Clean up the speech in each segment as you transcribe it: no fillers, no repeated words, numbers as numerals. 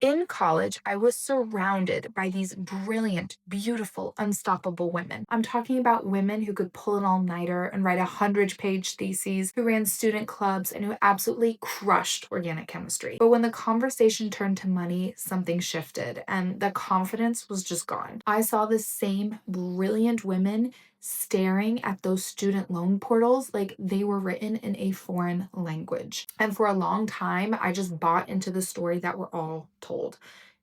In college, I was surrounded by these brilliant, beautiful, unstoppable women. I'm talking about women who could pull an all-nighter and write 100-page theses, who ran student clubs, and who absolutely crushed organic chemistry. But when the conversation turned to money, something shifted, and the confidence was just gone. I saw the same brilliant women staring at those student loan portals like they were written in a foreign language. And for a long time, I just bought into the story that we're all told.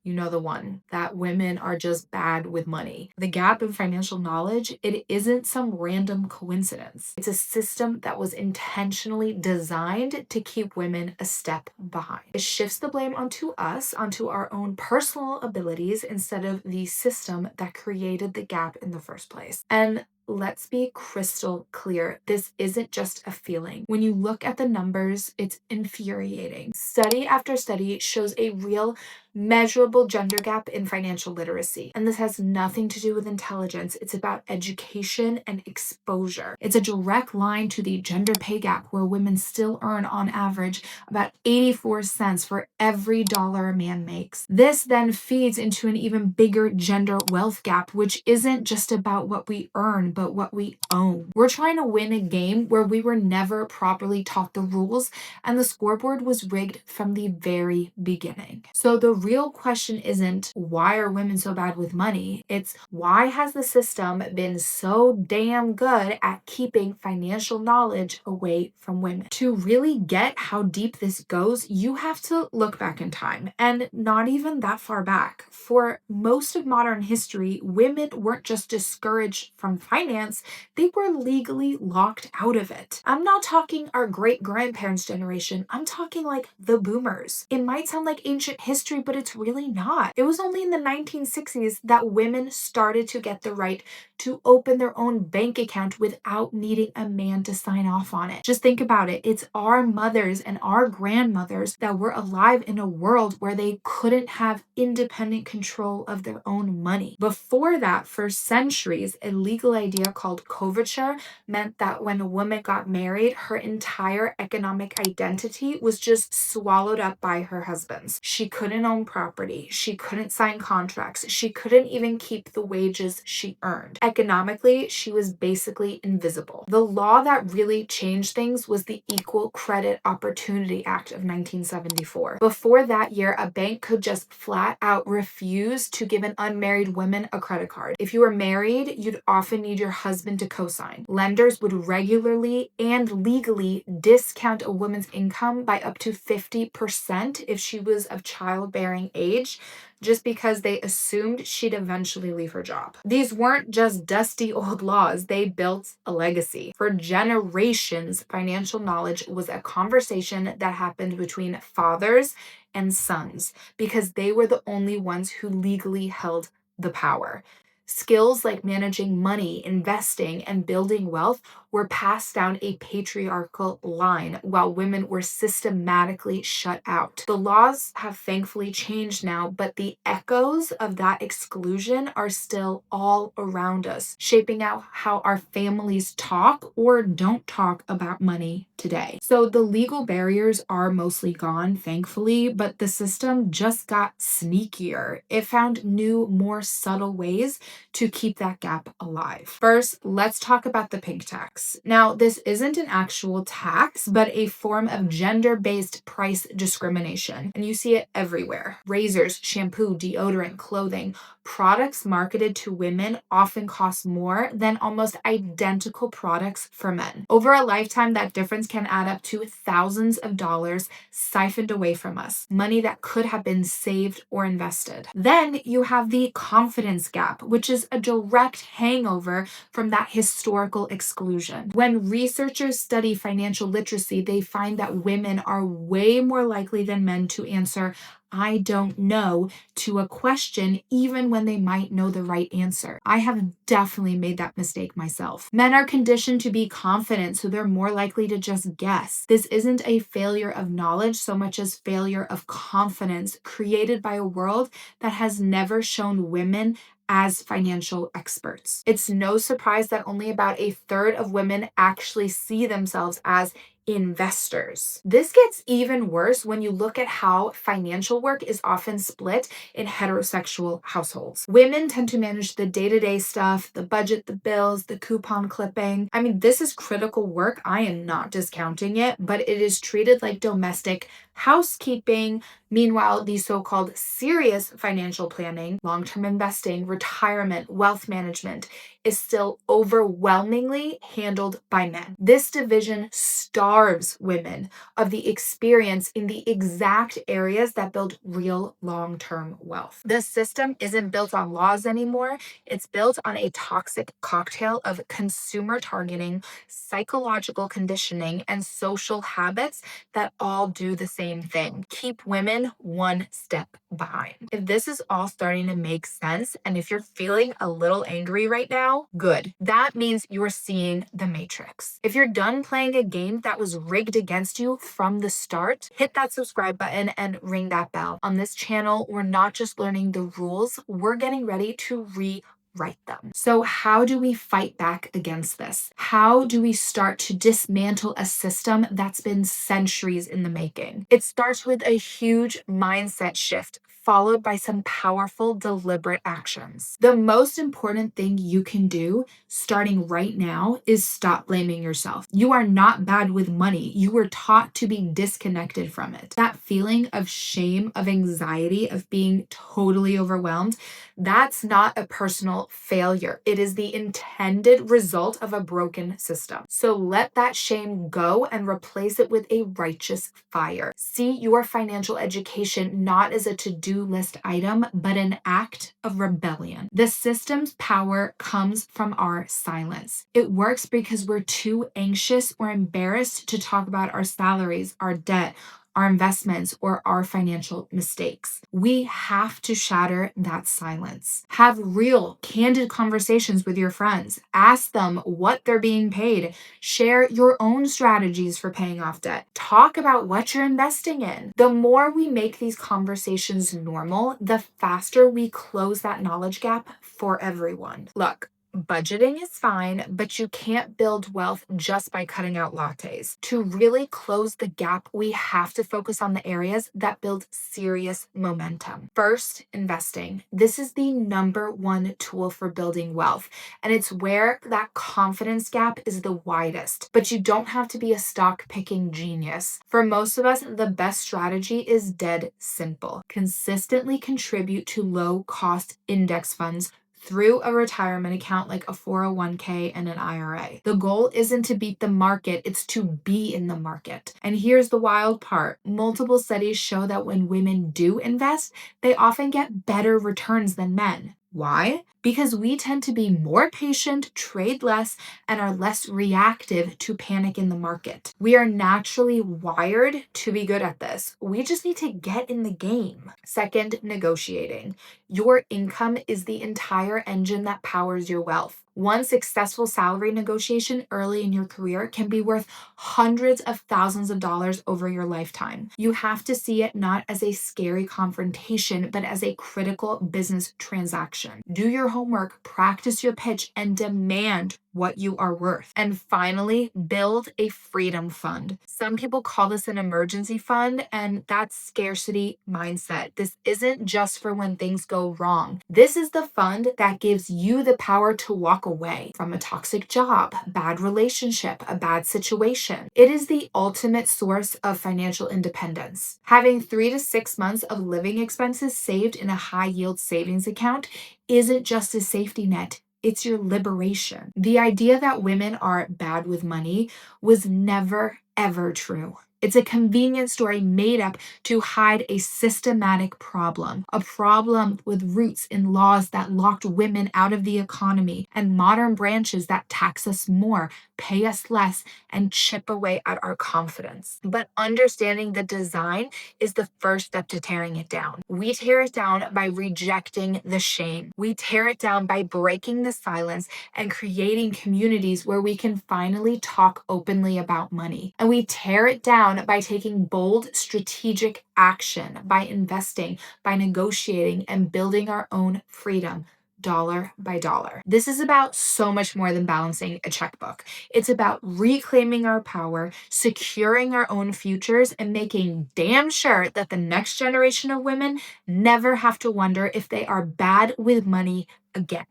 You know the one, that women are just bad with money. The gap in financial knowledge, it isn't some random coincidence. It's a system that was intentionally designed to keep women a step behind. It shifts the blame onto us, onto our own personal abilities, instead of the system that created the gap in the first place. And let's be crystal clear. This isn't just a feeling. When you look at the numbers, it's infuriating. Study after study shows a real measurable gender gap in financial literacy. And this has nothing to do with intelligence. It's about education and exposure. It's a direct line to the gender pay gap, where women still earn on average about 84 cents for every dollar a man makes. This then feeds into an even bigger gender wealth gap, which isn't just about what we earn, but what we own. We're trying to win a game where we were never properly taught the rules, and the scoreboard was rigged from the very beginning. So the real question isn't why are women so bad with money? It's why has the system been so damn good at keeping financial knowledge away from women? To really get how deep this goes, you have to look back in time, and not even that far back. For most of modern history, women weren't just discouraged from finance, they were legally locked out of it. I'm not talking our great grandparents' generation, I'm talking like the boomers. It might sound like ancient history, but it's really not. It was only in the 1960s that women started to get the right to open their own bank account without needing a man to sign off on it. Just think about it. It's our mothers and our grandmothers that were alive in a world where they couldn't have independent control of their own money. Before that, for centuries, a legal idea called coverture meant that when a woman got married, her entire economic identity was just swallowed up by her husband's. She couldn't own property. She couldn't sign contracts. She couldn't even keep the wages she earned. Economically, she was basically invisible. The law that really changed things was the Equal Credit Opportunity Act of 1974. Before that year, a bank could just flat out refuse to give an unmarried woman a credit card. If you were married, you'd often need your husband to co-sign. Lenders would regularly and legally discount a woman's income by up to 50% if she was of childbearing age, just because they assumed she'd eventually leave her job. These weren't just dusty old laws, they built a legacy. For generations, financial knowledge was a conversation that happened between fathers and sons, because they were the only ones who legally held the power. Skills like managing money, investing, and building wealth were passed down a patriarchal line, while women were systematically shut out. The laws have thankfully changed now, but the echoes of that exclusion are still all around us, shaping out how our families talk or don't talk about money today. So the legal barriers are mostly gone, thankfully, but the system just got sneakier. It found new, more subtle ways to keep that gap alive. First, let's talk about the pink tax. Now, this isn't an actual tax, but a form of gender-based price discrimination, and you see it everywhere. Razors, shampoo, deodorant, clothing. Products marketed to women often cost more than almost identical products for men. Over a lifetime, that difference can add up to thousands of dollars siphoned away from us, money that could have been saved or invested. Then you have the confidence gap, which is a direct hangover from that historical exclusion. When researchers study financial literacy, they find that women are way more likely than men to answer "I don't know" to a question, even when they might know the right answer. I have definitely made that mistake myself. Men are conditioned to be confident, so they're more likely to just guess. This isn't a failure of knowledge so much as failure of confidence, created by a world that has never shown women as financial experts. It's no surprise that only about a third of women actually see themselves as investors. This gets even worse when you look at how financial work is often split in heterosexual households. Women tend to manage the day-to-day stuff, the budget, the bills, the coupon clipping. I mean, this is critical work. I am not discounting it, but it is treated like domestic housekeeping. Meanwhile, the so-called serious financial planning, long-term investing, retirement, wealth management is still overwhelmingly handled by men. This division starves women of the experience in the exact areas that build real long-term wealth. The system isn't built on laws anymore. It's built on a toxic cocktail of consumer targeting, psychological conditioning, and social habits that all do the same thing: keep women one step behind. If this is all starting to make sense, and if you're feeling a little angry right now, good. That means you're seeing the matrix. If you're done playing a game that was rigged against you from the start, hit that subscribe button and ring that bell. On this channel, we're not just learning the rules, we're getting ready to rewrite them. So how do we fight back against this? How do we start to dismantle a system that's been centuries in the making? It starts with a huge mindset shift, followed by some powerful, deliberate actions. The most important thing you can do starting right now is stop blaming yourself. You are not bad with money. You were taught to be disconnected from it. That feeling of shame, of anxiety, of being totally overwhelmed, that's not a personal failure. It is the intended result of a broken system. So let that shame go and replace it with a righteous fire. See your financial education not as a to-do list item, but an act of rebellion. The system's power comes from our silence. It works because we're too anxious or embarrassed to talk about our salaries, our debt, our investments, or our financial mistakes. We have to shatter that silence. Have real, candid conversations with your friends. Ask them what they're being paid. Share your own strategies for paying off debt. Talk about what you're investing in. The more we make these conversations normal, the faster we close that knowledge gap for everyone. Look, budgeting is fine, but you can't build wealth just by cutting out lattes. To really close the gap, we have to focus on the areas that build serious momentum. First, investing. This is the number one tool for building wealth, and it's where that confidence gap is the widest. But you don't have to be a stock picking genius. For most of us, the best strategy is dead simple. Consistently contribute to low cost index funds through a retirement account like a 401k and an IRA. The goal isn't to beat the market, it's to be in the market. And here's the wild part. Multiple studies show that when women do invest, they often get better returns than men. Why? Because we tend to be more patient, trade less, and are less reactive to panic in the market. We are naturally wired to be good at this. We just need to get in the game. Second, negotiating. Your income is the entire engine that powers your wealth. One successful salary negotiation early in your career can be worth hundreds of thousands of dollars over your lifetime. You have to see it not as a scary confrontation, but as a critical business transaction. Do your homework, practice your pitch, and demand what you are worth. And finally, build a freedom fund. Some people call this an emergency fund, and that's scarcity mindset. This isn't just for when things go wrong. This is the fund that gives you the power to walk away from a toxic job, bad relationship, a bad situation. It is the ultimate source of financial independence. Having 3 to 6 months of living expenses saved in a high yield savings account isn't just a safety net. It's your liberation. The idea that women are bad with money was never, ever true. It's a convenient story made up to hide a systematic problem, a problem with roots in laws that locked women out of the economy and modern branches that tax us more, pay us less, and chip away at our confidence. But understanding the design is the first step to tearing it down. We tear it down by rejecting the shame. We tear it down by breaking the silence and creating communities where we can finally talk openly about money. And we tear it down by taking bold, strategic action, by investing, by negotiating, and building our own freedom. dollar by dollar. This is about so much more than balancing a checkbook. It's about reclaiming our power, securing our own futures, and making damn sure that the next generation of women never have to wonder if they are bad with money again.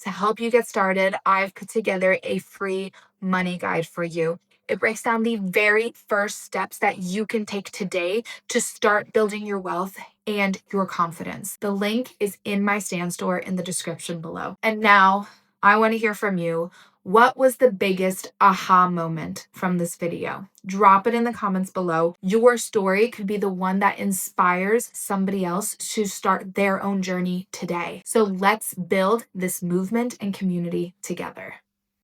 To help you get started, I've put together a free money guide for you. It breaks down the very first steps that you can take today to start building your wealth and your confidence. The link is in my Stan store in the description below. And now I want to hear from you. What was the biggest aha moment from this video? Drop it in the comments below. Your story could be the one that inspires somebody else to start their own journey today. So let's build this movement and community together.